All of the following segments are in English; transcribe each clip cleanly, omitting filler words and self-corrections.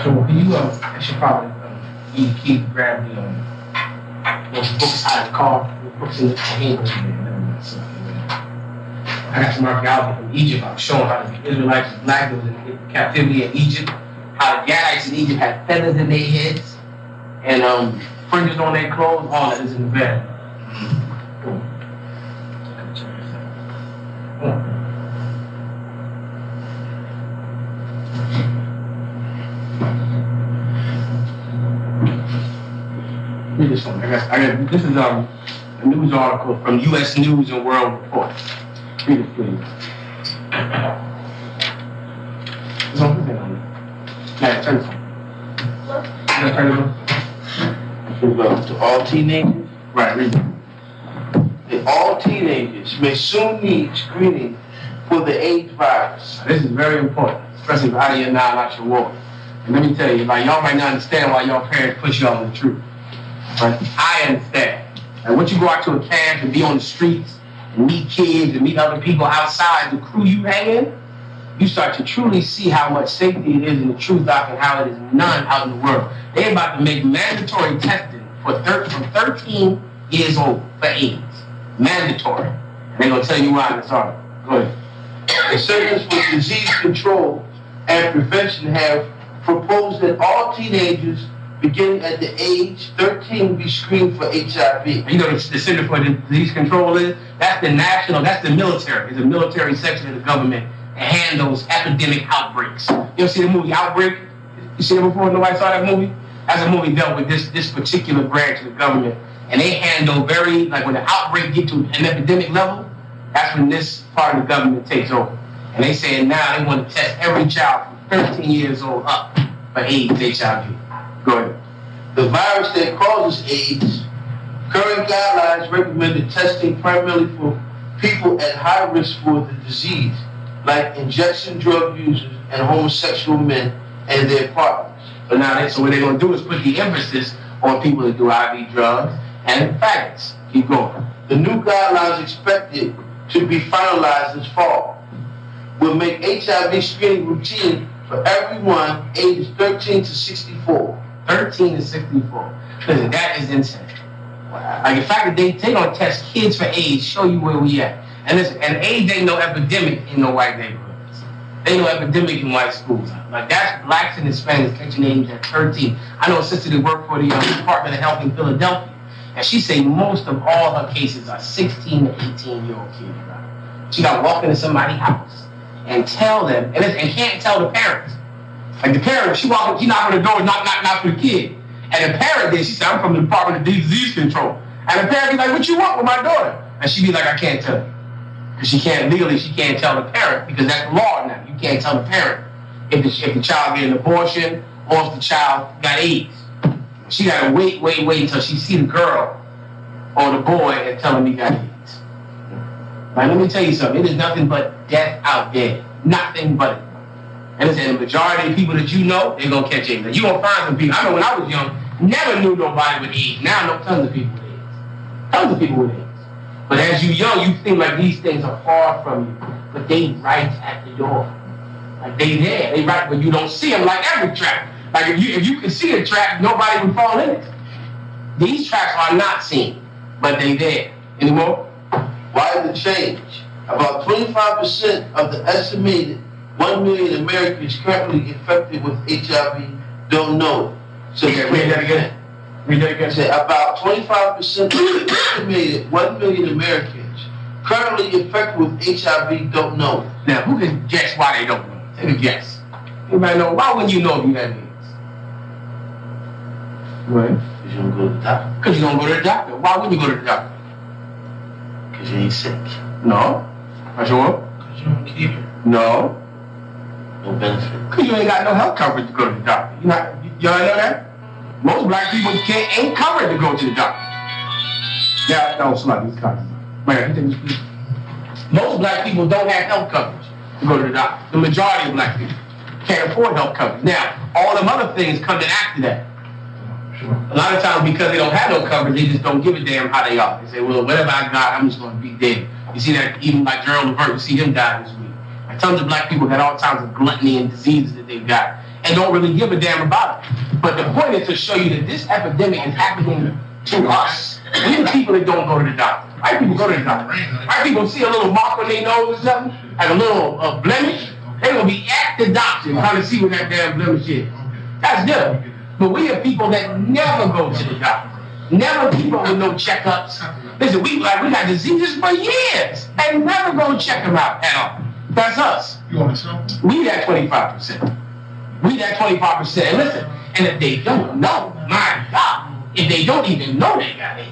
So can you, I should probably need a key to grab those books out of the car, the books in the handle. I got some archaeology from Egypt. I was showing how the Israelites and black was in captivity in Egypt, how the Gadites in Egypt had feathers in their heads and fringes on their clothes. All that is in the bed. Read this one. This is a news article from U.S. News and World Report. Read it, please. It's on the on. Yeah, turn it on. Yeah, turn it on. To all teenagers? Right, read it. All teenagers may soon need screening for the AIDS virus. This is very important, especially for out of your now, not your war. And let me tell you, like y'all might not understand why y'all parents push y'all on the truth. But I understand. And once you go out to a camp and be on the streets and meet kids and meet other people outside the crew you hang in, you start to truly see how much safety it is in the Truth Doc and how it is none out in the world. They're about to make mandatory testing from 13 years old for AIDS. Mandatory. And they're going to tell you why in this article. Go ahead. The Centers for Disease Control and Prevention have proposed that all teenagers beginning at the age 13 be screened for HIV. You know the Center for Disease Control is? That's the military. It's a military section of the government that handles epidemic outbreaks. You ever see the movie Outbreak? You see it before? Nobody saw that movie? That's a movie dealt with this particular branch of the government. And they handle when the outbreak get to an epidemic level, that's when this part of the government takes over. And they say now they want to test every child from 13 years old up for AIDS, HIV. Go ahead. The virus that causes AIDS, current guidelines recommended testing primarily for people at high risk for the disease, like injection drug users and homosexual men and their partners. So what they're going to do is put the emphasis on people that do IV drugs and faggots. Keep going. The new guidelines expected to be finalized this fall will make HIV screening routine for everyone ages 13 to 64. 13 to 64. Listen, that is insane. Wow. Like the fact that they don't test kids for AIDS show you where we at. And listen, and AIDS ain't no epidemic in no white neighborhoods. They ain't no epidemic in white schools. Like that's blacks and Hispanics catching AIDS at 13. I know a sister that worked for the Department of Health in Philadelphia, and she say most of all her cases are 16 to 18-year-old kids. Right? She got to walk into somebody's house and tell them, and can't tell the parents. Like the parent, she knocked on the door, not for the kid. And the parent did, she said, I'm from the Department of Disease Control. And the parent be like, what you want with my daughter? And she be like, I can't tell you. Because she can't tell the parent, because that's the law now. You can't tell the parent if the child get an abortion or if the child got AIDS. She gotta wait until she see the girl or the boy and tell him he got AIDS. Like, let me tell you something, it is nothing but death out there. Nothing but it. And the majority of people that you know, they're going to catch AIDS. You're going to find some people. I know when I was young, never knew nobody with AIDS. Now I know tons of people with AIDS. Tons of people with AIDS. But as you're young, you think like these things are far from you. But they right at the door. Like they there. They right, but you don't see them like every trap. Like if you could see a trap, nobody would fall in it. These traps are not seen, but they there. Anymore? Why the change? About 25% of the estimated 1 million Americans currently infected with HIV don't know it. So read that again. Say about 25% of the estimated 1 million Americans currently infected with HIV don't know it. Now, who can guess why they don't know it? Take a guess. Anybody know? Why wouldn't you know if you had AIDS? Right. Because you don't go to the doctor. Because you don't go to the doctor. Why wouldn't you go to the doctor? Because you ain't sick. No. Are you sure? Because you don't keep it. No. No benefit. Because you ain't got no health coverage to go to the doctor. Y'all know that? Most black people ain't covered to go to the doctor. Yeah, no, somebody, he's covered. Most black people don't have health coverage to go to the doctor. The majority of black people can't afford health coverage. Now, all them other things come in after that. Sure. A lot of times because they don't have no coverage, they just don't give a damn how they are. They say, well, whatever I got, I'm just going to be dead. You see that even like Gerald Levert, you see him die this week. Like tons of black people got all kinds of gluttony and diseases that they've got. and don't really give a damn about it. But the point is to show you that this epidemic is happening to us. We the people that don't go to the doctor. White people go to the doctor. White people see a little mark on their nose or something, like a little blemish, they're going to be at the doctor trying to see what that damn blemish is. That's good. But we are people that never go to the doctor. Never people with no checkups. Listen, we got diseases for years and never go check them out at all. That's us. You want to show? We that 25%. We that 25%. And listen, and if they don't know, my God, if they don't even know they got AIDS,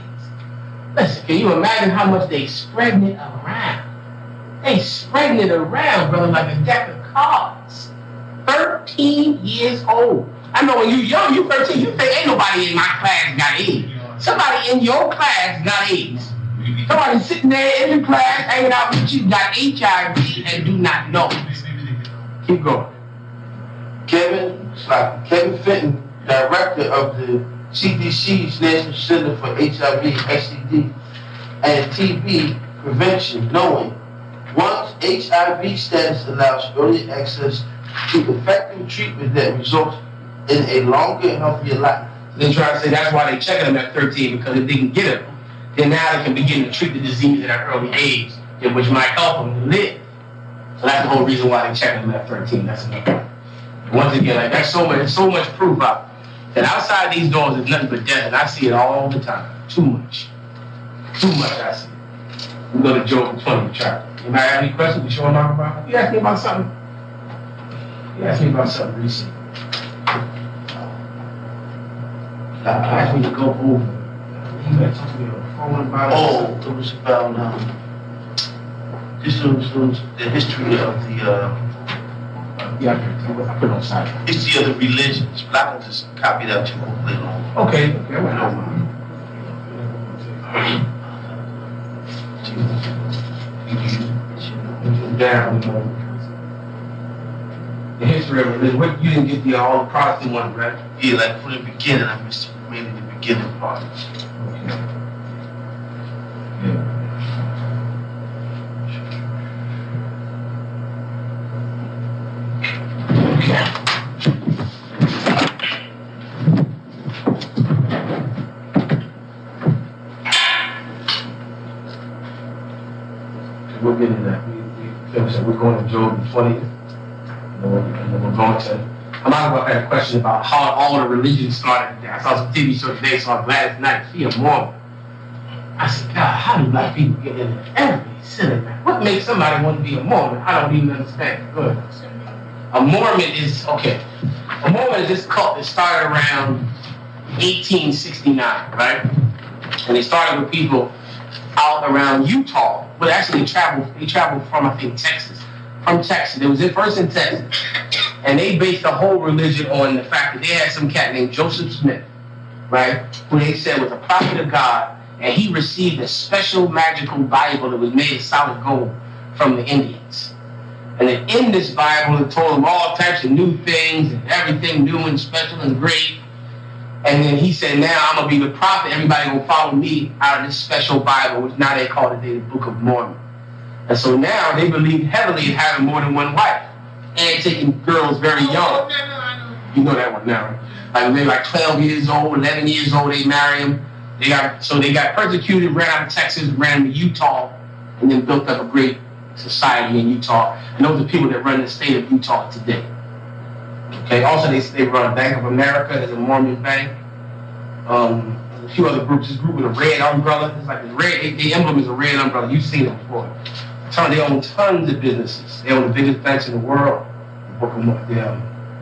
listen, can you imagine how much they spreading it around? They spreading it around, brother, like a deck of cards. 13 years old. I know when you young, you 13, you think ain't nobody in my class got AIDS. Somebody in your class got AIDS. Somebody sitting there in the class, hanging out with you, got HIV and do not know. Keep going. Kevin Fenton, director of the CDC's National Center for HIV, STD, and TB prevention, knowing one's HIV status allows early access to effective treatment that results in a longer and healthier life. They try to say that's why they checking them at 13, because if they can get them, then now they can begin to treat the disease at an early age, which might help them to live. So that's the whole reason why they check them at 13. That's another. Once again, like that's so much proof out that outside these doors is nothing but death, and I see it all the time. Too much I see it. We go to Job 20 chapter. Anybody have any questions? We sure talk about? You asked me about something. Recently. I asked me to go over. You had talked to me on the phone about it. Oh, it was about this was the history of the Yeah, I put it on side. history of the religions. But I can just copy that to you later on. Okay, well, I don't mind. Down, the history of religion. What, you didn't get all the Protestant ones, right? Yeah, like from the beginning, I missed mainly the beginning part. Okay. We'll get into that. We're going to Job 20, and then we're going to. I'm not had a question about how all the religions started. I saw some TV show today, saw Gladys Knight, she a Mormon. I said, God, how do black people get into every silly man? What makes somebody want to be a Mormon? I don't even understand. Good. A Mormon is, okay. A Mormon is this cult that started around 1869, right? And they started with people out around Utah, but actually they traveled from, I think, Texas. From Texas. It was first in Texas. And they based the whole religion on the fact that they had some cat named Joseph Smith, right? Who they said was a prophet of God, and he received a special magical Bible that was made of solid gold from the Indians. And then in this Bible, it told him all types of new things and everything new and special and great. And then he said, now I'm going to be the prophet. Everybody going to follow me out of this special Bible, which now they call it the Book of Mormon. And so now they believe heavily in having more than one wife and taking girls very young. You know that one now, right? Like when they're like 12 years old, 11 years old, they marry them. They got persecuted, ran out of Texas, ran to Utah, and then built up a great society in Utah. And those are people that run the state of Utah today. Okay. Also, they run Bank of America as a Mormon bank. A few other groups. This group with a red umbrella. It's like the red. The emblem is a red umbrella. You've seen it before. They own tons of businesses. They own the biggest banks in the world. The Book of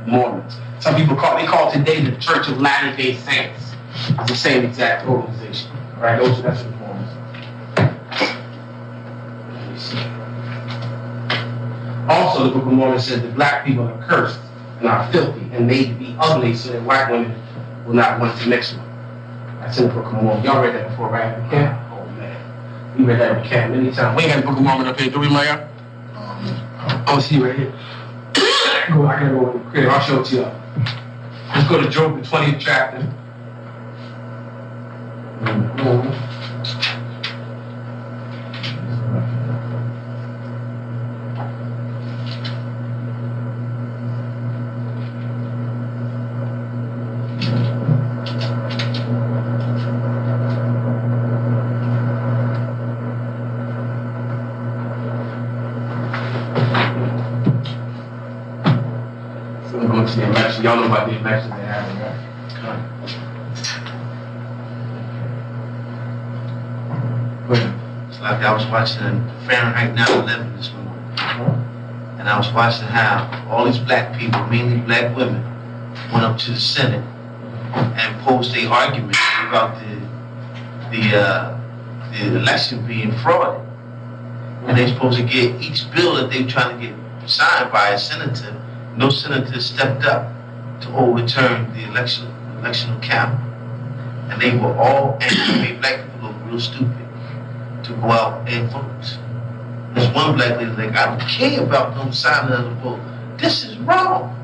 Mormons. Some people call today the Church of Latter-day Saints. It's the same exact organization. Right? That's what the Mormons are. Let me see. Also, the Book of Mormon says that black people are cursed and are filthy and made to be ugly so that white women will not want to mix with them. That's in the Book of Mormon. Y'all read that before, right? Yeah. Oh man, we read that in camp many times. We ain't got the Book of Mormon up here, do we, Maya? Oh, see right here. I gotta go with the critter. I'll show it to y'all. Let's go to Job, the 20th chapter. What's the election? Y'all know about the election that happened, right? Go ahead. It's like I was watching Fahrenheit 9/11 this morning. And I was watching how all these black people, mainly black women, went up to the Senate and posed their argument about the election being frauded. And they're supposed to get each bill that they're trying to get signed by a senator. No senator stepped up to overturn the electional count. And they were all angry. Made black people look real stupid to go out and vote. There's one black lady like, I don't care about them signing of the vote. This is wrong.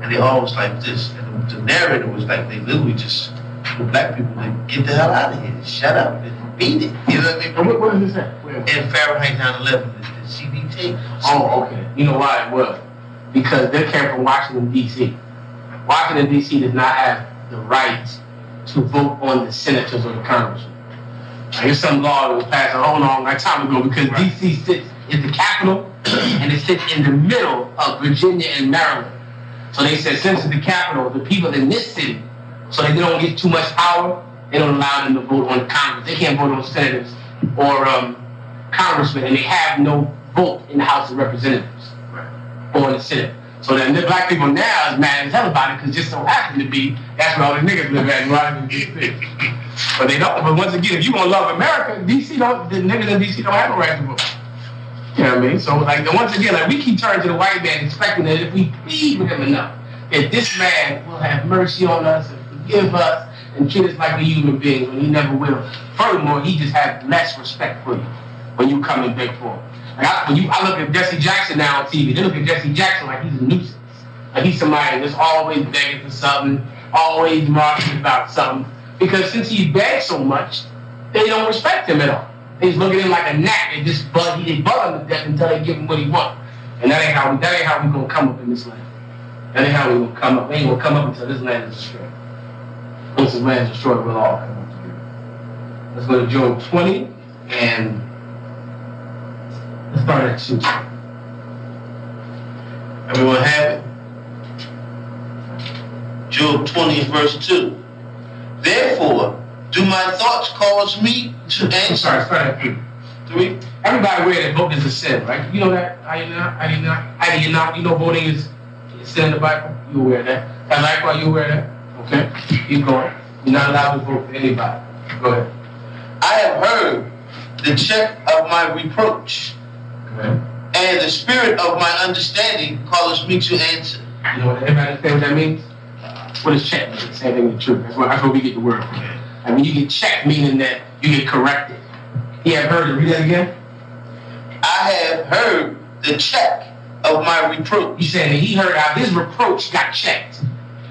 And they all was like this. And the narrator was like, they literally just, the black people, like, get the hell out of here. Shut up and beat it. You know what I mean? What is this at? In Fahrenheit 9/11, the CBT. Oh, okay. You know why it was? Because they came from Washington, D.C. Washington, D.C. does not have the right to vote on the senators or the congressmen. There's some law that was passed a whole long time ago because D.C. sits in the capital and it sits in the middle of Virginia and Maryland. So they said since it's the capital, the people in this city, so they don't get too much power, they don't allow them to vote on the Congress. They can't vote on senators or congressmen, and they have no vote in the House of Representatives or in the Senate. So then the black people now is mad as hell about it because just so happen to be that's where all the niggas live at in Washington, D.C. But they don't. But once again, if you want to love America, the niggas in D.C. don't have a right to vote. You know what I mean? So like once again, like we keep turning to the white man expecting that if we plead with him enough, that this man will have mercy on us and forgive us and treat us like a human being when he never will. Furthermore, he just has less respect for you when you come and beg for him. Like I look at Jesse Jackson now on TV. They look at Jesse Jackson like he's a nuisance. Like he's somebody that's always begging for something, always marching about something. Because since he begs so much, they don't respect him at all. They just look at him like a gnat and just bug him to death until they give him what he wants. And that ain't how we gonna come up in this land. That ain't how we gonna come up. We ain't gonna come up until this land is destroyed. Once this land is destroyed, we'll all come up together. Let's go to Job 20 and let's start at 2. Everyone have it? Job 20 verse 2. Therefore, do my thoughts cause me to answer? Sorry, start at 3. 3. Everybody aware that voting is a sin, right? You know that? How do you not? You know voting is a sin in the Bible? You aware of that? And likewise, you aware of that? Okay, keep going. You're not allowed to vote for anybody. Go ahead. I have heard the check of my reproach, and the spirit of my understanding causes me to answer. You know what? Everybody understand what that means? What does check mean? Same thing with truth. That's where we get the word from. I mean, you get checked, meaning that you get corrected. He have heard it. Read that again. I have heard the check of my reproach. He said that he heard how his reproach got checked.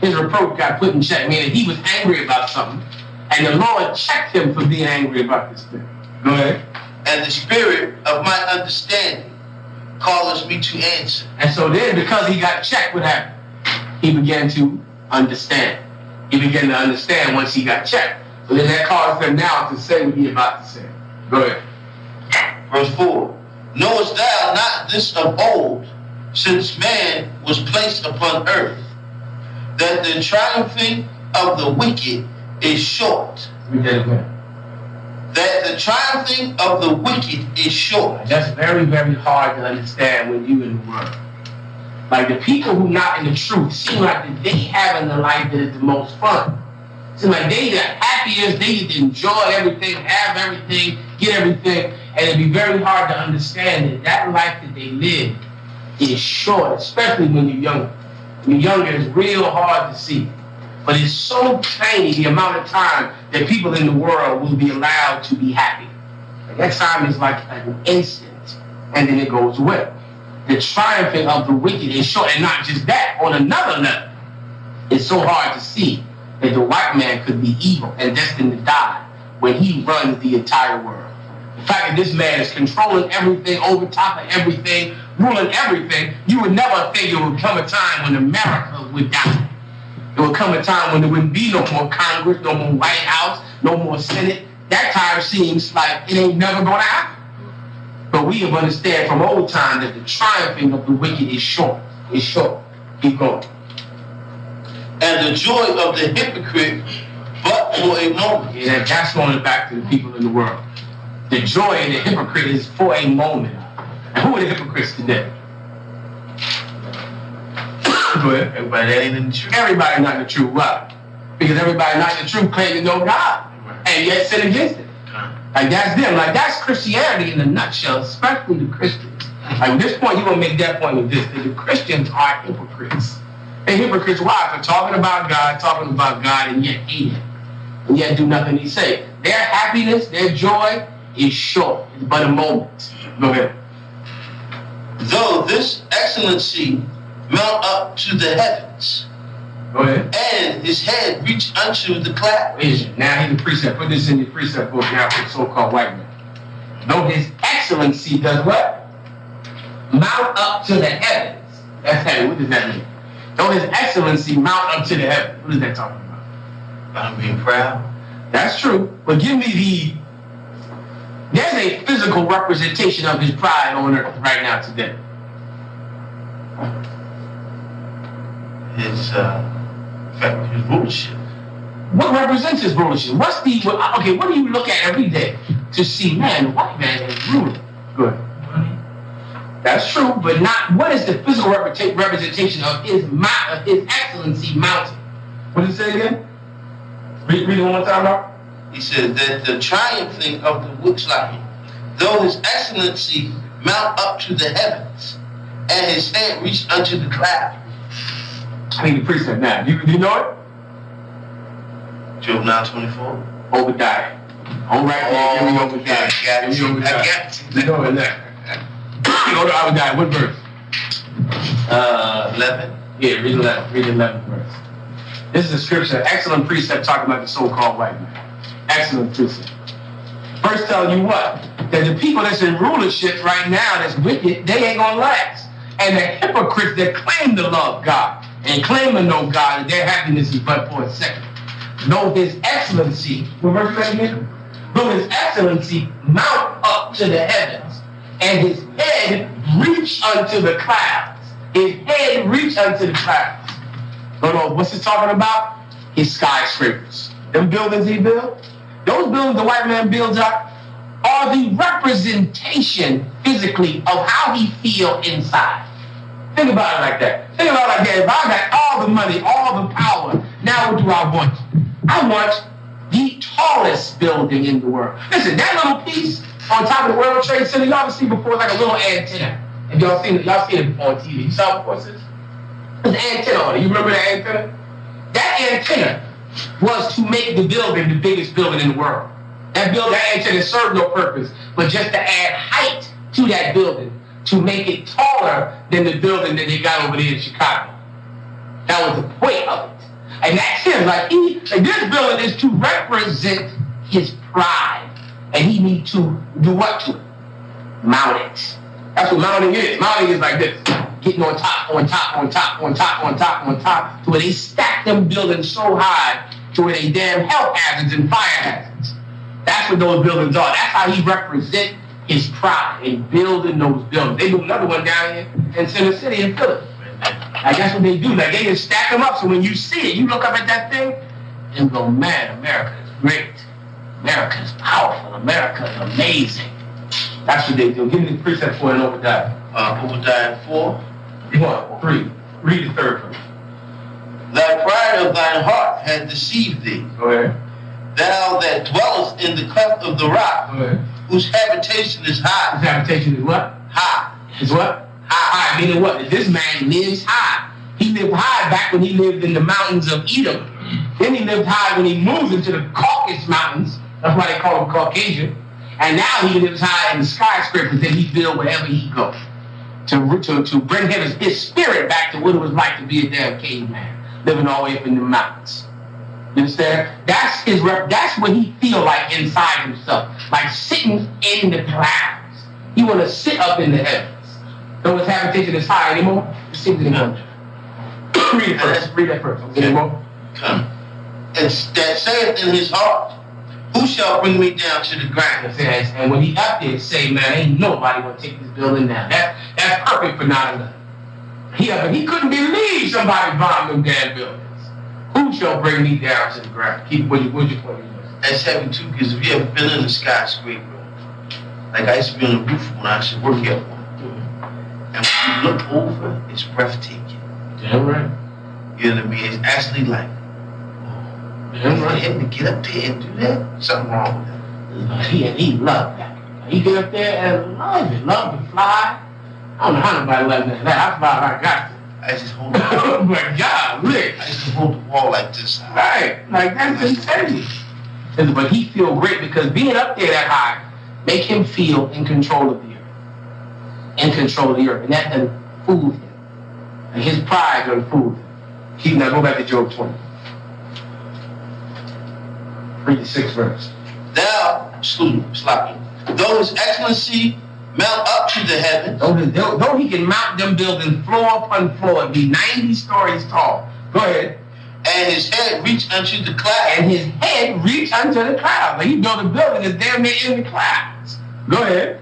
His reproach got put in check, meaning he was angry about something, and the Lord checked him for being angry about this thing. Go ahead. And the spirit of my understanding causes me to answer. And so then, because he got checked, what happened? He began to understand. He began to understand once he got checked. So then that caused him now to say what he about to say. Go ahead. Verse 4. Knowest thou not this of old, since man was placed upon earth, that the triumphing of the wicked is short? Read that again. That the triumphing of the wicked is short. That's very, very hard to understand when you in the world. Like the people who not in the truth seem like that they having the life that is the most fun. Seem like they the happiest, they get to enjoy everything, have everything, get everything, and it'd be very hard to understand that that life that they live is short, especially when you're younger. When you're younger, it's real hard to see. But it's so tiny the amount of time that people in the world will be allowed to be happy. Like that time is like an instant, and then it goes away. The triumphing of the wicked is short, and not just that, on another level, it's so hard to see that the white man could be evil and destined to die when he runs the entire world. The fact that this man is controlling everything, over top of everything, ruling everything, you would never think it would come a time when America would die. There would come a time when there wouldn't be no more Congress, no more White House, no more Senate. That time seems like it ain't never gonna happen. But we have understand from old time that the triumphing of the wicked is short. It's short. Keep going. and the joy of the hypocrite but for a moment. Yeah, that's going back to the people in the world. The joy of the hypocrite is for a moment. And who are the hypocrites today? Go ahead. Everybody that ain't in the truth. Everybody not in the truth. Why? Because everybody not in the truth claim to know God and yet sin against it. Like that's them. Like that's Christianity in a nutshell, especially the Christians. Like at this point, you're gonna make that point with this: that the Christians are hypocrites. They're hypocrites. Why? For talking about God, and yet hate Him, and yet do nothing He say. Their happiness, their joy is short. It's but a moment. Go ahead. Though this excellency mount up to the heavens, Go ahead. and his head reach unto the clouds. Now he's a precept. Put this in your precept book now for the so-called white man. Though his excellency does what? Mount up to the heavens. That's heaven. What does that mean? Though his excellency mount up to the heavens. What is that talking about? I'm being proud. That's true. But give me there's a physical representation of his pride on earth right now today. His rulership. What represents his rulership? What do you look at every day to see, man, the white man is ruling? Good. That's true, but not what is the physical representation of his excellency mountain? What did it say again? Read it one more time, Mark. He says that the triumphing of the wicked, though his excellency mount up to the heavens, and his head reach unto the clouds. I need the precept now. Do you know it? Job 9:24. Obadiah. All right, there. Give me Obadiah. I got you. Give me Obadiah. I got you. You know it now. Go to Obadiah. What verse? 11. Yeah, read 11. Read 11th verse. This is a scripture, excellent precept talking about the so-called white man. Excellent precept. First telling you what? That the people that's in rulership right now that's wicked, they ain't gonna last. And the hypocrites that claim to love God and claim to know God, their happiness is but for a second. Though his excellency, what verse is that again? Though his excellency mount up to the heavens, and his head reach unto the clouds. His head reach unto the clouds. What's he talking about? His skyscrapers. Them buildings he built, those buildings the white man builds up are the representation physically of how he feel inside. Think about it like that. Think about it like that. If I got all the money, all the power, now what do I want? I want the tallest building in the world. Listen, that little piece on top of the World Trade Center, y'all ever seen before, like a little antenna. If y'all seen it before on TV. You saw it before, sis? There's an antenna on it. You remember that antenna? That antenna was to make the building the biggest building in the world. That antenna served no purpose, but just to add height to that building, to make it taller than the building that they got over there in Chicago. That was the point of it. And that's him. Like this building is to represent his pride. And he needs to do what to it? Mount it. That's what mounting is. Mounting is like this. Getting on top, to where they stack them buildings so high to where they damn health hazards and fire hazards. That's what those buildings are. That's how he represents his pride in building those buildings. They do another one down here in Center City in Philly. Like that's what they do. Like they just stack them up so when you see it, you look up at that thing and go, man, America is great. America is powerful. America is amazing. That's what they do. Give me the precept for it in Obadiah. Obadiah 4. 1, 3. Read the third verse. Thy pride of thine heart hath deceived thee. Go ahead. Thou that dwellest in the cleft of the rock, Go ahead. whose habitation is high. His habitation is what? High. Is what? High. Meaning what? This man lives high. He lived high back when he lived in the mountains of Edom. Then he lived high when he moved into the Caucasus Mountains. That's why they call him Caucasian. And now he lives high in the skyscrapers that he built wherever he goes. To bring his spirit back to what it was like to be a damn caveman, living all the way up in the mountains. You understand? That's what he feel like inside himself. Like sitting in the clouds. He want to sit up in the heavens. Though his habitation is high anymore, it seems anymore. Read it first. Read that first. Okay. Anymore? Come. And that saith in his heart, who shall bring me down to the ground? And when he up there, say, man, ain't nobody gonna take this building down. That's perfect for 9/11. He couldn't believe somebody bombed them damn buildings. Who shall bring me down to the ground? Keep what you point. That's heavy too, because if you ever been in a skyscraper, like I used to be on the roof when I used to work at one, and when you look over, it's breathtaking. Damn right. You know what I mean? It's actually like, Damn for right. him to get up there and do that, something wrong with that. He loved that. He get up there and love to fly. I don't know how nobody loves that. I fly like I got to. I just hold the Oh my God, Rick. I used to hold the wall like this. Right, like that's insanity. But he feel great because being up there that high make him feel in control of the earth. In control of the earth. And that doesn't fool him. And his pride doesn't fool him. Now go back to Job 20. Read the 6th verse. Thou, sloppy, though his excellency mount up to the heavens, Though he can mount them buildings floor upon floor and be 90 stories tall. Go ahead. and his head reach unto the clouds. And his head reach unto the clouds. Like he built a building that's damn near in the clouds. Go ahead.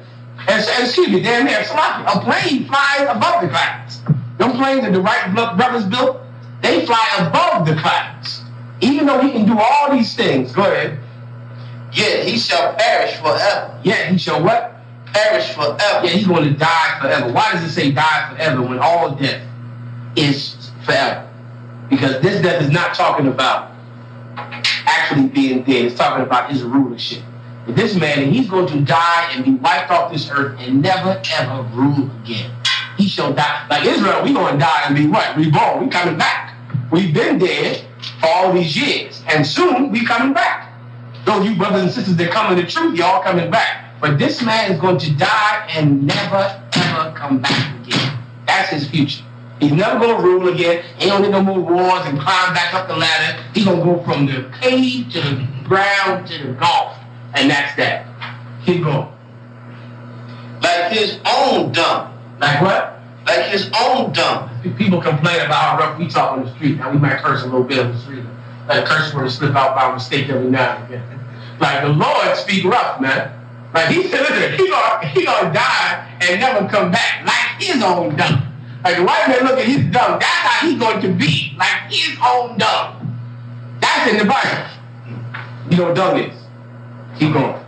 And excuse me, damn near a plane flies above the clouds. Them planes that the Wright brothers built, they fly above the clouds. Even though he can do all these things. Go ahead. Yet he shall perish forever. Yeah, he shall what? Perish forever. Yeah, he's going to die forever. Why does it say die forever when all death is forever? Because this death is not talking about actually being dead. It's talking about his rulership. But this man, he's going to die and be wiped off this earth and never, ever rule again. He shall die. Like Israel, we going to die and be what? Reborn. We coming back. We've been dead for all these years. And soon we coming back. Those you brothers and sisters that come in the truth, y'all coming back. But this man is going to die and never, ever come back again. That's his future. He's never going to rule again. He don't need no more wars and climb back up the ladder. He's going to go from the cave to the ground to the gulf. And that's that. Keep going. Like his own dumb. Like what? Like his own dumb. People complain about how rough we talk on the street. Now we might curse a little bit on the street. Like a curse word to slip out by mistake every now and again. Like the Lord speak rough, man. Like he said, listen, he gonna die and never come back. Like his own dumb. Like the white man look at his dumb. That's how he's going to be. Like his own dumb. That's in the Bible. You know what dumb is. Keep going.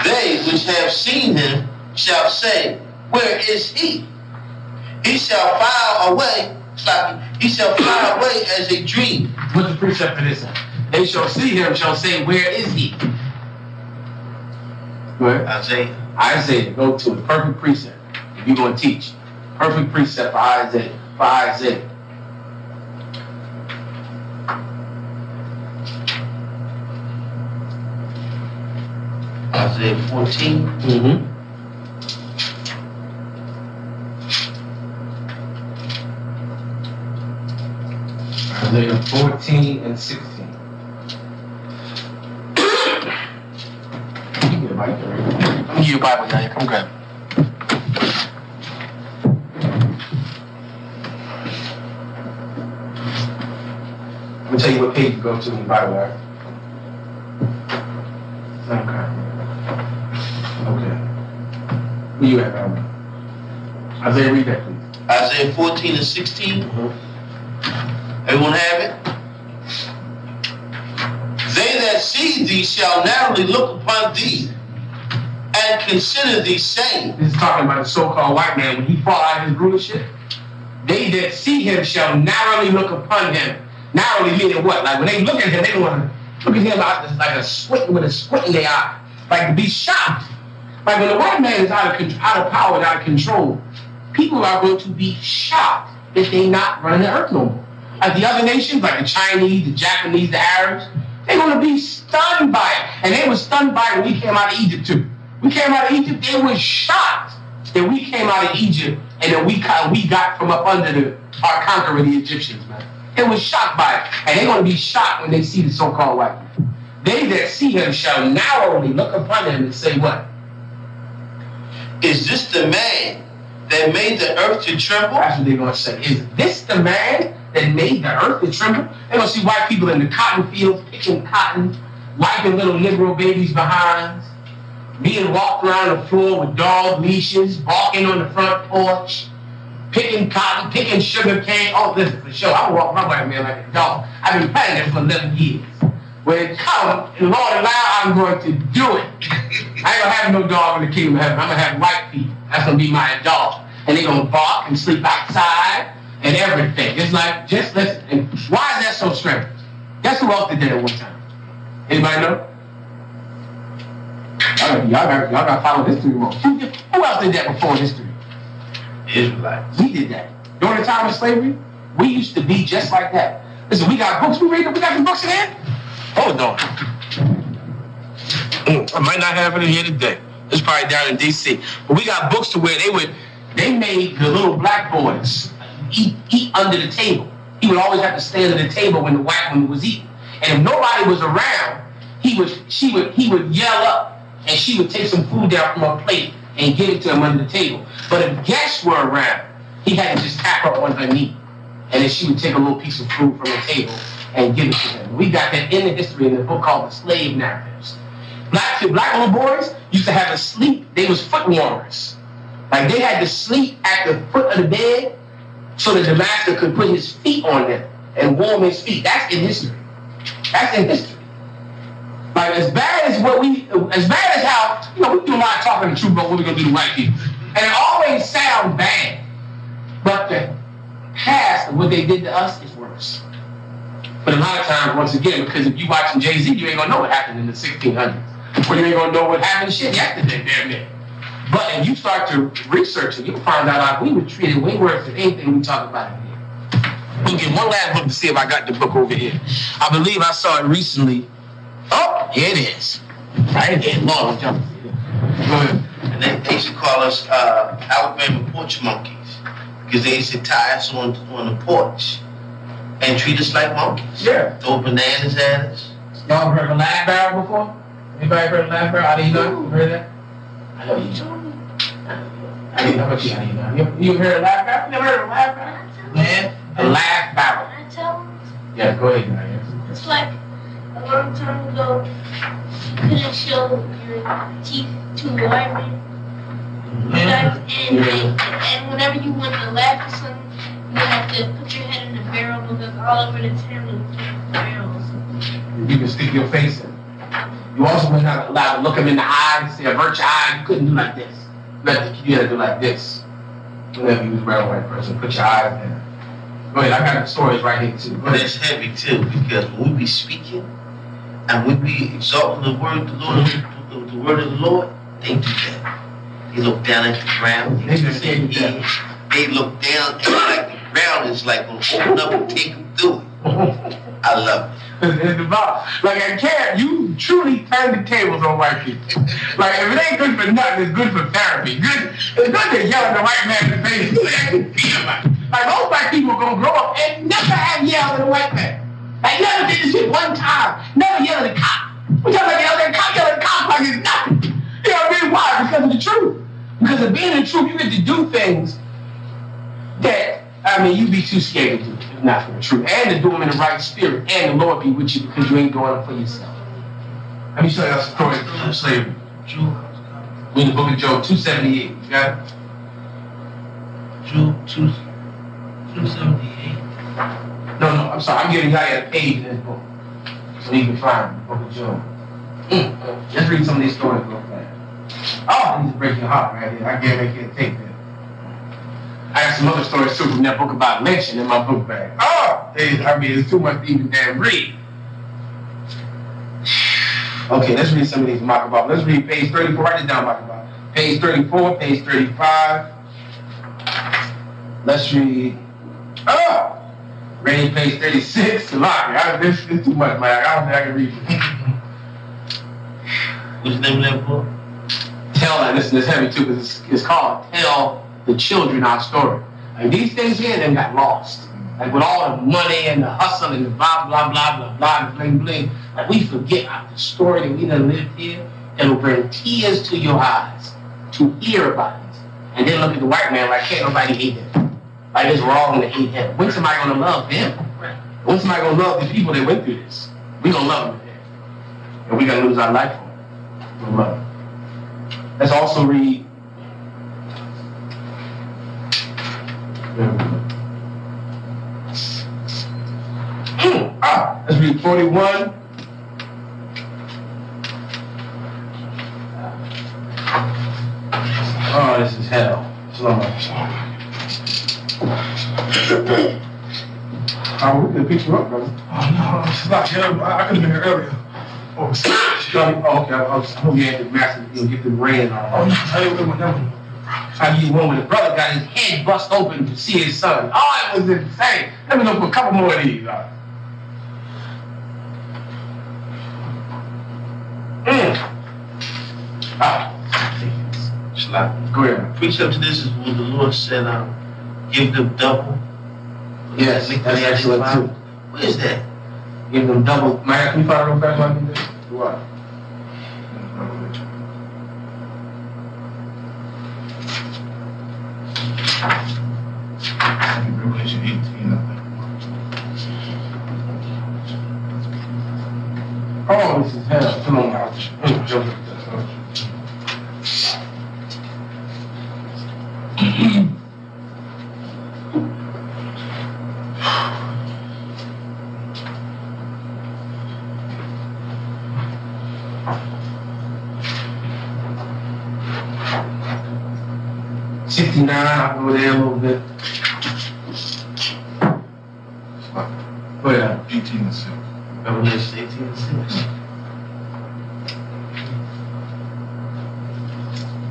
They which have seen him shall say, where is he? He shall fly away, he shall fly away as a dream. What's the precept for this? They shall see him, shall say, where is he? Go ahead. Isaiah, go to the perfect precept. If you're going to teach. Perfect precept for Isaiah. Isaiah 14. Mm-hmm. Isaiah 14 and 16. You get a Bible. Let me give you a Bible, y'all. Come grab it. I'm going to tell you what page to go to in the Bible, all right? Okay. Where you at, Isaiah, read that, please. Isaiah 14 and 16. Everyone have it? They that see thee shall narrowly look upon thee and consider thee, saying. This is talking about the so-called white man when he fall out of his rulership. They that see him shall narrowly look upon him. Narrowly meaning what? Like when they look at him, they don't want to look at him like a squint with a squint in their eye. Like to be shocked. Like when the white man is out of power and out of control, people are going to be shocked if they not running the earth no more. Like the other nations, like the Chinese, the Japanese, the Arabs, they're going to be stunned by it. And they were stunned by it when we came out of Egypt too. We came out of Egypt, they were shocked that we came out of Egypt and that we got from up under our conqueror, the Egyptians, man. They were shocked by it. And they're going to be shocked when they see the so-called white man. They that see him shall narrowly look upon him and say what? Is this the man that made the earth to tremble? That's what they're going to say. Is this the man that made the earth to tremble? They're going to see white people in the cotton fields picking cotton, wiping little Negro babies' behinds, being walked around the floor with dog leashes, walking on the front porch, picking cotton, picking sugar cane. Oh, listen, for sure. I walk my white man like a dog. I've been planning it for 11 years. When it comes, and Lord allow, I'm going to do it. I ain't gonna have no dog in the kingdom of heaven. I'm gonna have white people. That's gonna be my dog. And they're gonna bark and sleep outside and everything. It's like, just listen. And why is that so strange? Guess who else did that at one time? Anybody know? Y'all gotta follow history more. Who else did that before history? Israelites. We did that. During the time of slavery, we used to be just like that. Listen, we got books we read. We got the books in here. Hold on. I might not have it in here today. It's probably down in D.C. But we got books to where they made the little black boys eat under the table. He would always have to stay under the table when the white woman was eating. And if nobody was around, he would yell up, and she would take some food down from her plate and give it to him under the table. But if guests were around, he had to just tap her on her knee, and then she would take a little piece of food from the table and give it to him. We got that in the history in the book called The Slave Narratives. Black little boys used to have to sleep. They was foot warmers. Like they had to sleep at the foot of the bed so that the master could put his feet on them and warm his feet. That's in history. That's in history. Like as bad as how, we do a lot of talking the truth about what we're gonna do to white people. And it always sounds bad. But the past of what they did to us is worse. But a lot of times, once again, because if you watching Jay-Z, you ain't gonna know what happened in the 1600s. Or you ain't gonna know what happened shit yesterday, damn it. But if you start to research it, you'll find out like we were treated way worse than anything we talk about in here. Let me get one last book to see if I got the book over here. I believe I saw it recently. Oh, here it is. Right here. Lord, I'm jumping. Go ahead. And they used to call us Alabama porch monkeys because they used to tie us on the porch and treat us like monkeys. Yeah. Throw bananas at us. Y'all heard of Laugh Barrel before? Anybody heard of Laugh Barrel? I didn't know. You heard that? I know you told me. I didn't know what you know. You heard of Laugh Barrel? You never heard of Laugh Barrel? Man, a Laugh Barrel. Can I tell them? Yeah, go ahead, man. It's like a long time ago, you couldn't show your teeth to a white man. And whenever you want to laugh or something, you have to put your head in the barrel because all over the town is barrels. You can stick your face in. You also were not allowed to look him in the eye, say avert your eye. You couldn't do like this. You had to do like this. Whenever you was around a white person, put your eyes in. Go ahead, I got the stories right here too. But it's heavy too because when we be speaking and we be exalting the word of the Lord, they do that. They look down at the ground. They look down and like the ground is like gonna open up and take them through it. I love it. It's about, like at camp, you truly turn the tables on white people. Like if it ain't good for nothing, it's good for therapy. It's good to yell at the white man in the face. You ain't feel about it. Like most black people are gonna grow up and never have yelled at a white man. Like never did this shit one time. Never yelled at a cop. We talking about yelling at a cop like it's nothing. You know what I mean? Why? Because of the truth. Because of being in the truth, you get to do things that, you'd be too scared to do it if not for the truth. And to do them in the right spirit. And the Lord be with you because you ain't doing them for yourself. Let me show you a story from slavery. We in the book of Job 278. You got it? Job 278. No, I'm sorry. I'm giving y'all a page in this book. So you can find the book of Job. Let's read some of these stories real fast. Oh, these break your heart right here. I can't take that. I got some other stories too from that book about lynching in my book bag. Oh, it's too much to even damn read. Okay, let's read some of these Maccabees. Let's read page 34. Write it down, Maccabees. Page 34, page 35. Let's read. Ready, page 36. This is too much, man. I don't think I can read it. What's the name of that book? This is heavy too, because it's called Tell the Children Our Story. Like these things here, they got lost. Like with all the money and the hustle and the blah, blah, blah, blah, blah, and bling, bling. Like we forget the story that we done lived here. It'll bring tears to your eyes to hear about it. And then look at the white man like, can't nobody hate him. Like it's wrong to hate him. When's somebody gonna love him? When's somebody gonna love the people that went through this? We gonna love them. And we gonna lose our life for them. We'll love them. Let's also read 41. Oh, this is hell. Slow motion. We could pick you up, brother. Oh no, it's not here. I could have been here earlier. Oh, Okay. I hope you had the massive, get the rain on. oh no, I didn't want that one. How you one when the brother got his head bust open to see his son? Oh, it was insane. Let me know for a couple more of these. Slap. Go ahead. Precept to this is what the Lord said, give them double. Yes, that's excellent too. Where is that? Give them double. Man, can you find it real fast while you do this? What? Revelation 18, I think. Oh, this is hell. Come on, ouch. I'll go there a little bit. Go ahead. 18 and 6. Revelation 18 and 6.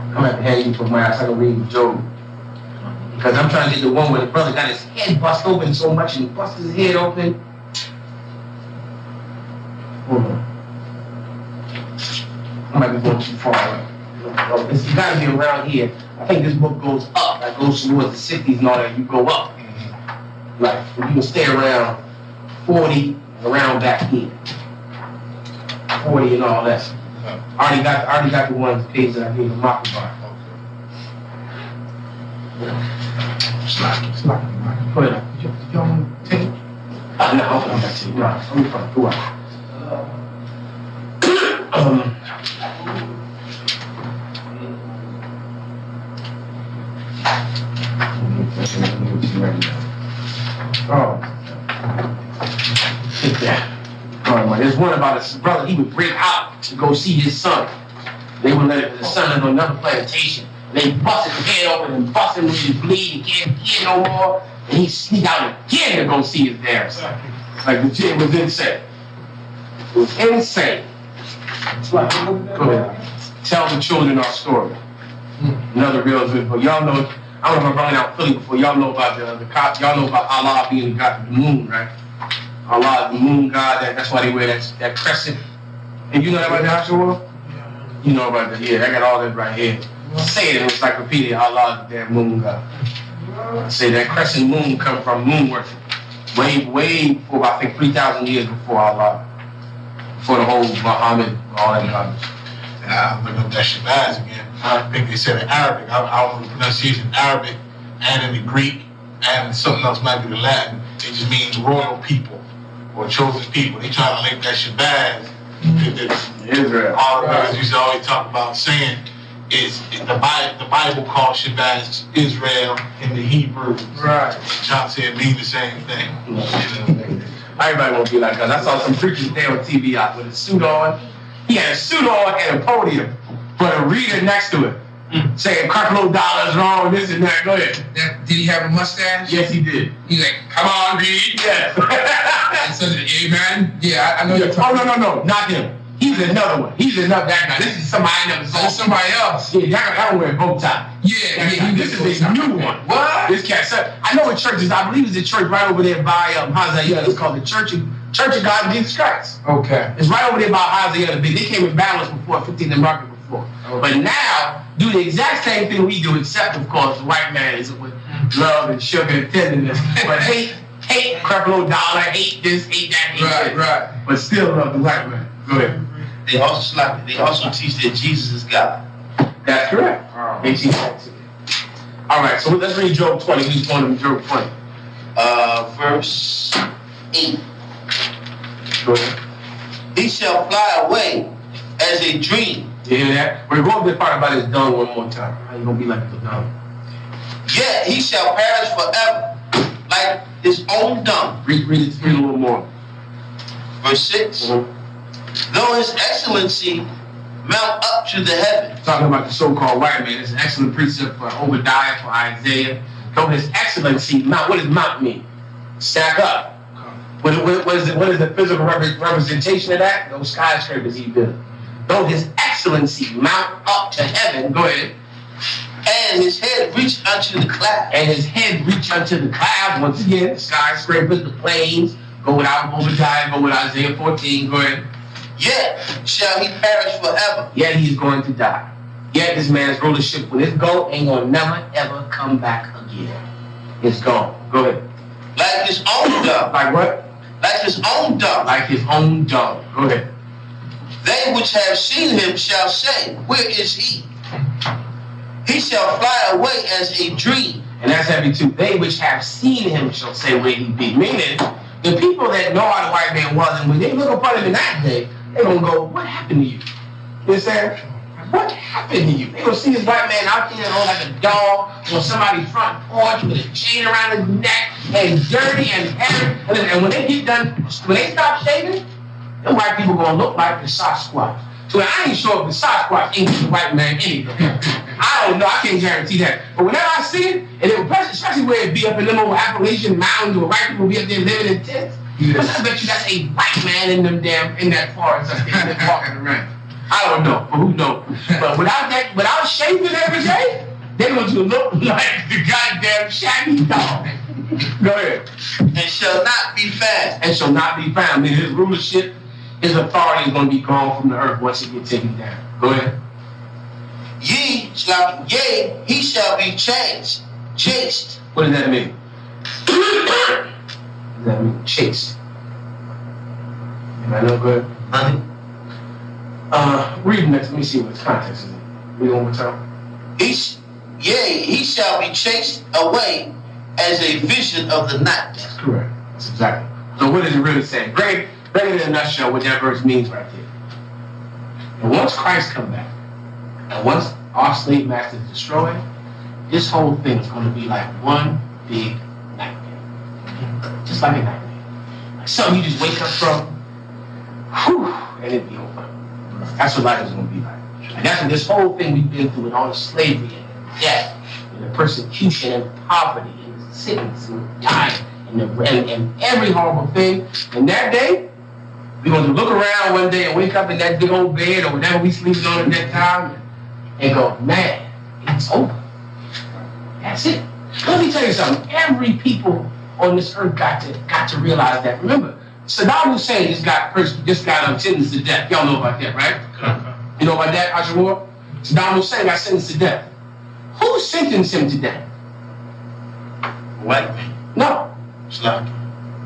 I'm gonna have to hand you for my ass. I can read Job. Because I'm trying to get the one where the brother got his head bust open so much and he busted his head open. Hold on. I might be going too far. It's gotta be around here. I think this book goes up. That goes towards the 60s and all that. You go up. Like, you can stay around 40, around back here. 40 and all that. I already got the ones page that I gave him Mockingbird. Slack. Go ahead. Did y'all want to take it? No, I'm back to you. No, let me find go out. Oh. Take that. All right, man. There's one about his brother. He would break out to go see his son. They would let his son on another plantation. They busted his head open and busted him with his bleed. He can't hear no more. And he sneak out again to go see his damn son. Like, legit, it was insane. It was insane. Go ahead. Tell the children our story. Another real good book. Y'all know, I don't know if I'm running out Philly before. Y'all know about the cop. Y'all know about Allah being the god of the moon, right? Allah, the moon god. That's why they wear that crescent. And you know that about the Joshua? You know about that? Yeah, I got all that right here. Say it in encyclopedia. Allah, the damn moon god. Say that crescent moon come from moon worship. Way before, I think 3,000 years before Allah. Before the whole Muhammad, all that garbage. I'm looking up that Shabazz again. I think they said in Arabic. I don't know the pronunciation in Arabic and in the Greek and something else might be the Latin. It just means royal people or chosen people. They try to link that Shabazz. Israel. All the brothers used to always talk about saying is the Bible calls Shabazz Israel in the Hebrew. Right. John said mean the same thing. Everybody won't be like us. I saw some preachers there on TV out with a suit on. He had a suit on and a podium, but a reader next to it, saying $2 wrong, this and that. Go ahead. Did he have a mustache? Yes, he did. He's like, come on, read. Yes. And so, amen. Yeah, I know you're talking. Oh, no, not him. He's another one. He's another that guy. This is somebody I never saw. Oh, somebody else. Yeah, that don't wear a bow tie. Yeah. This is a new one. What? This cat. I know what church is. I believe it's a church right over there by Hazael. It's called the Church of God of Jesus Christ. Okay. It's right over there by Hazael. They came in balance before, 15th Market before. Okay. But now, do the exact same thing we do, except, of course, the white man is with love and sugar and tenderness. But hate $2 hate this, hate that, hate this. Right. But still love the white man. Go ahead. They also teach that Jesus is God. That's correct. 18:19. All right, so let's read Job 20. Who's going to Job 20? Verse 8. Go ahead. He shall fly away as a dream. You hear that? We're going to be part about his dung one more time. How you going to be like the dung? Yet he shall perish forever, like his own dung. Read it a little more. verse 6. Though his excellency mount up to the heaven. Talking about the so-called white man. It's an excellent precept for Obadiah, for Isaiah. Though his excellency mount. What does mount mean? Stack up. What is the physical representation of that? Those skyscrapers he built. Though his excellency mount up to heaven. Go ahead. And his head reach unto the clouds. And his head reach unto the clouds. Once again, the skyscrapers, the planes. Go without Obadiah, go with Isaiah 14. Go ahead. Yet shall he perish forever. Yet he's going to die. Yet this man's rulership, when it's gone, ain't gonna never ever come back again. It's gone. Go ahead. Like his own dung. Like what? Like his own dung. Like his own dung. Go ahead. They which have seen him shall say, where is he? He shall fly away as a dream. And that's heavy too. They which have seen him shall say where he be. Meaning, the people that know how the white man was, and when they look upon him in that day, they're gonna go, what happened to you? You understand? What happened to you? They're gonna see this white man out there like a dog on somebody's front porch with a chain around his neck and dirty and hairy. And when they get done, when they stop shaving, them white people gonna look like the Sasquatch. So I ain't sure if the Sasquatch ain't the white man anything. I don't know, I can't guarantee that. But whenever I see it, and it was especially where it be up in them old Appalachian mountains where white people be up there living in tents, I bet you that's a white man in them in that forest up there walking around. I don't know, but who knows? But without shaving every day, they're going to look like the goddamn shaggy dog. Go ahead. And shall not be found. And shall not be found. I mean, his rulership, his authority is going to be gone from the earth once it gets taken down. Go ahead. Yea, he shall be chased. What does that mean? What does that mean? Chase. Anybody know? Go ahead. Honey? Read next. Let me see what the context is. Read one more time. He shall be chased away as a vision of the night. That's correct. That's exactly. So what does it really say? Bring it in a nutshell what that verse means right there. And once Christ comes back, and once our slave master is destroyed, this whole thing is going to be like one big nightmare. Just like a nightmare. Like something you just wake up from, and it'd be over. That's what life is going to be like. And that's what this whole thing we've been through with all the slavery and death and the persecution and poverty and sickness and dying and every horrible thing. And that day, we're going to look around one day and wake up in that big old bed or whatever we sleeping on at that time and go, man, it's over. That's it. Let me tell you something. Every people on this earth got to realize that. Remember, Saddam Hussein just got sentenced to death. Y'all know about that, right? You know about that, Ashur? Saddam Hussein got sentenced to death. Who sentenced him to death? White man. No. Slack.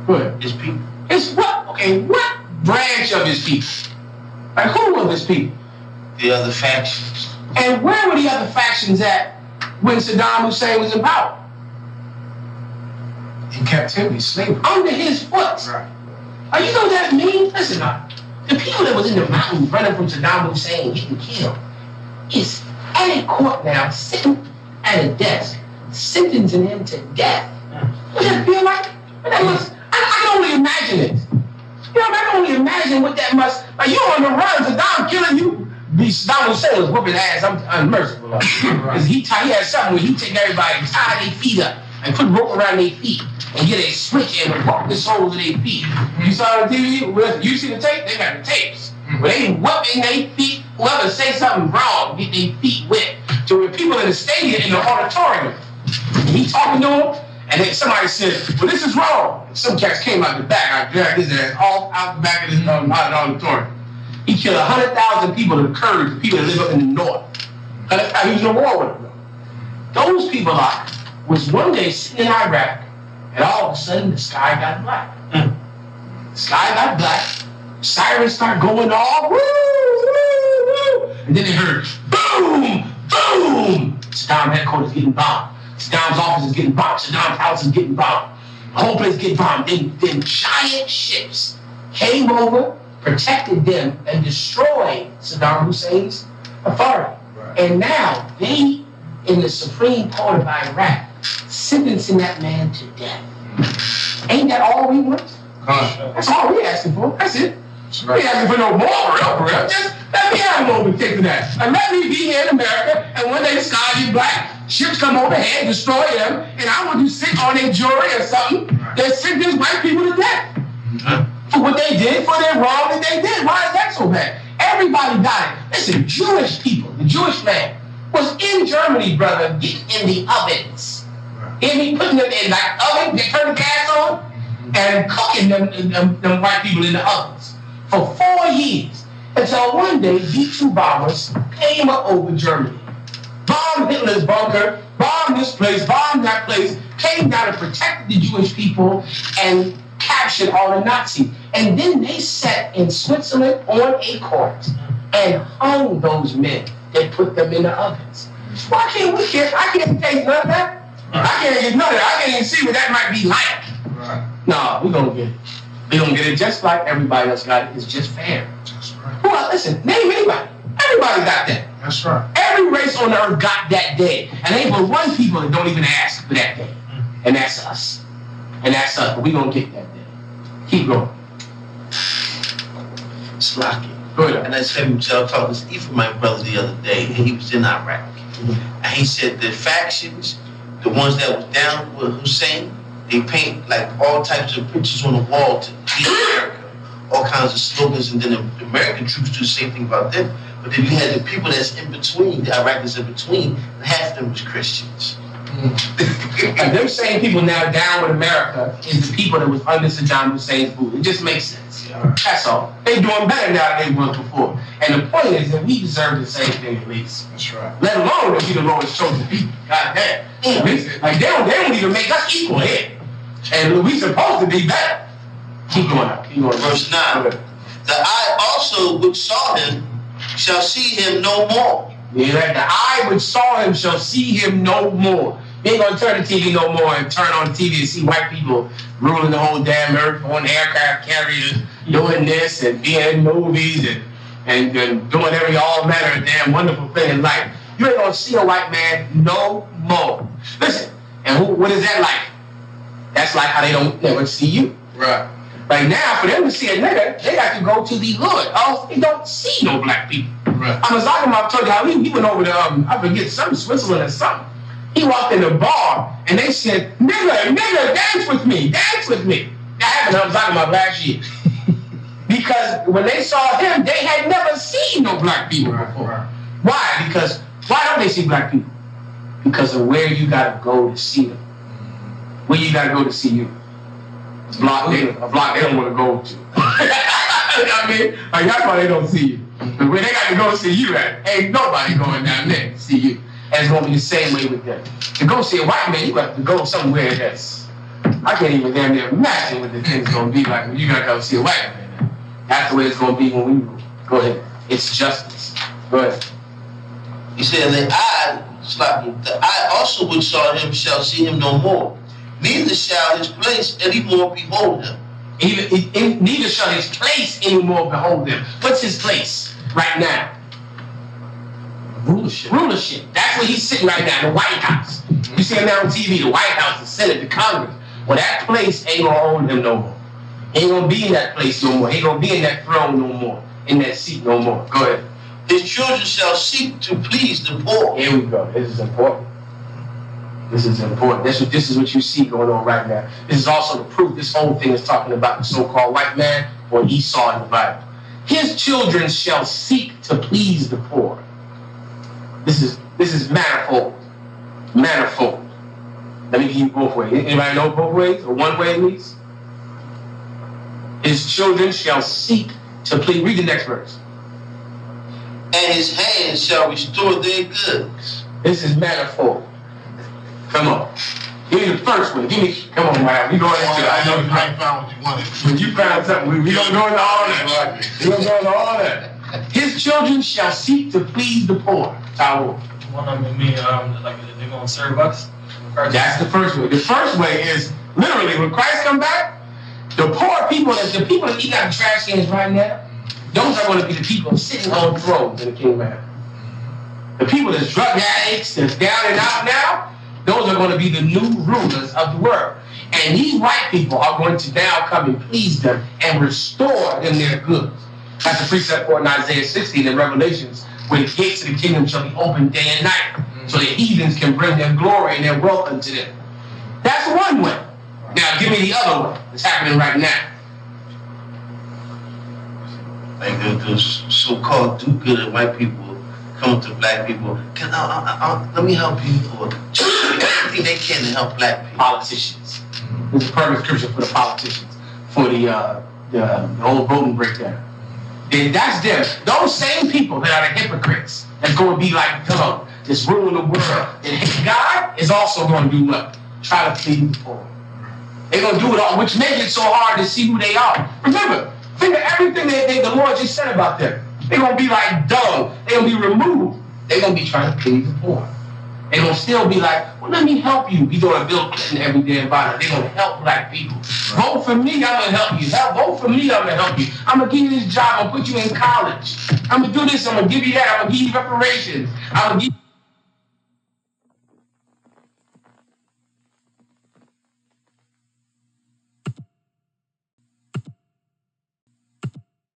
Good. His people. It's what? Okay, what branch of his people? Like, who were his people? The other factions. And where were the other factions at when Saddam Hussein was in power? In captivity, slavery. Under his foot. Right. You know what that means? Listen, the people that was in the mountains running from Saddam Hussein getting killed is at a court now, sitting at a desk, sentencing him to death. What does that feel like? That must, I can only imagine it. You know, I can only imagine what that must, like you're on the run, Saddam killing you. Saddam Hussein was whooping ass, I'm unmerciful. Because he had something where he take everybody and tie their feet up and put rope around their feet and get a switch and walk the soles of their feet. You saw the TV? You see the tape? They got the tapes. Where they whooping their feet, whoever say something wrong, get their feet wet. So when people in the stadium, in the auditorium, and he talking to them, and then somebody said, well, this is wrong. And some cats came out the back, I dragged his ass all out the back of the auditorium. He killed 100,000 people, the Kurds, the people that live up in the north. He was in a war with them. Those people was one day sitting in Iraq, and all of a sudden the sky got black. The sky got black, sirens start going off, woo, woo, woo. And then they heard boom, boom. Saddam headquarters getting bombed. Saddam's office is getting bombed. Saddam's house is getting bombed. The whole place getting bombed. Then giant ships came over, protected them, and destroyed Saddam Hussein's authority. Right. And now they, in the Supreme Court of Iraq, sentencing that man to death. Ain't that all we want? That's all we asking for. That's it. That's We ain't asking for no more, for real. Just let me have a moment taking that. And let me be here in America, and when they discover you black, ships come overhead, destroy them, and I want you to sit on a jury or something that sentence white people to death. For what they did, for their wrong that they did. Why is that so bad? Everybody got it. Listen, Jewish people, the Jewish man, was in Germany, brother, in the ovens. Hear me? Putting them in like oven, they turn the gas on, and cooking them white people in the ovens for 4 years. Until one day, B-2 bombers came up over Germany, bombed Hitler's bunker, bombed this place, bombed that place, came down and protected the Jewish people and captured all the Nazis. And then they sat in Switzerland on a court and hung those men and put them in the ovens. Why can't we get? I can't taste none of that. I can't get none of that. I can't even see what that might be like. No, we're gonna get it. We're gonna get it just like everybody else got it. It's just fair. That's right. Well, listen, name anybody. Everybody got that. That's right. Every race on earth got that day. And ain't but one people that don't even ask for that day. And that's us. And that's us. But we're gonna get that day. Keep going. Slocky. Go ahead. And I said himself talking to Steve, my brother, the other day, and he was in Iraq. And he said the factions, the ones that was down with Hussein, they paint like all types of pictures on the wall to beat America, all kinds of slogans, and then the American troops do the same thing about them. But then you had the people that's in between, the Iraqis in between, and half of them was Christians. And them same people now down with America is the people that was under Saddam Hussein's boot. It just makes sense. That's all. They doing better now than they were before. And the point is that we deserve the same thing at least. That's right. Let alone that we the Lord's chosen people. God damn. Like they don't even make us equal here. And we supposed to be better. Keep going up. Keep going up. Verse 9. The eye also which saw him shall see him no more. Yeah, like the eye which saw him shall see him no more. You ain't gonna turn the TV no more and turn on the TV and see white people ruling the whole damn earth on aircraft carriers, doing this and being in movies and doing every all manner of damn wonderful thing in life. You ain't gonna see a white man no more. Listen, and what is that like? That's like how they don't never see you. Right. Like now, for them to see a nigga, they got to go to the hood. Oh, they don't see no black people. Right. I was talking about, told you how he went over to, I forget, some Switzerland or something. He walked in the bar and they said, nigga, dance with me. That happened, I was talking about last year. Because when they saw him, they had never seen no black people before. Right. Why? Because, why don't they see black people? Because of where you gotta go to see them. Where you gotta go to see you. A block they don't want to go to. I mean, like that's why they don't see you. But where they got to go see you at, ain't nobody going down there to see you. And it's gonna be the same way with them. To go see a white man, you got to go somewhere that's, I can't even damn near imagine what the thing's gonna be like when you gotta go see a white man. That's the way it's gonna be when we rule. Go ahead. It's justice. Go ahead. He said, the eye also which saw him shall see him no more. Neither shall his place any more behold him. Neither shall his place anymore behold him. What's his place right now? Rulership. That's where he's sitting right now, the White House. You see him now on TV, the White House, the Senate, the Congress. Well, that place ain't gonna hold him no more. He ain't gonna be in that place no more. He ain't gonna be in that throne no more, in that seat no more. Go ahead. His children shall seek to please the poor. Here we go. This is important. This is important. This is what you see going on right now. This is also the proof. This whole thing is talking about the so-called white man or Esau in the Bible. His children shall seek to please the poor. This is manifold. Manifold. Let me give you both ways. Anybody know both ways? Or one way at least? His children shall seek to please. Read the next verse. And his hands shall restore their goods. This is manifold. Come on. Give me the first one. Come on, man. We going into it. I know I found what you wanted. when you found something, we don't go into all that. We don't go into all that. His children shall seek to please the poor. Towel. One of them mean like they're gonna serve us. That's the first way. The first way is literally when Christ come back, the poor people, the people that eat out of trash cans right now, those are going to be the people sitting on thrones in the kingdom. The people that's drug addicts, that's down and out now, those are going to be the new rulers of the world. And these white people are going to now come and please them and restore them their goods. That's the precept for in Isaiah 16 and Revelations, where the gates of the kingdom shall be opened day and night, so the heathens can bring their glory and their wealth unto them. That's one way. Now give me the other way that's happening right now. Like the so-called do-gooder white people come to black people. Let me help you, or everything they can to help black people. Politicians. This is a perfect scripture for the politicians, for the old voting breakdown. Then that's them. Those same people that are the hypocrites that's going to be like, come just ruling the world. And hate God is also going to do what? Try to please the poor. They're going to do it all, which makes it so hard to see who they are. Remember, think of everything the Lord just said about them. They're going to be like dung. They're going to be removed. They're going to be trying to please the poor. They're going to still be like, well, let me help you. We're going to Bill Clinton every day about it. They're going to help black people. Right. Vote for me, I'm going to help you. Vote for me, I'm going to help you. I'm going to give you this job. I'm going to put you in college. I'm going to do this. I'm going to give you that. I'm going to give you reparations. I'm going to give you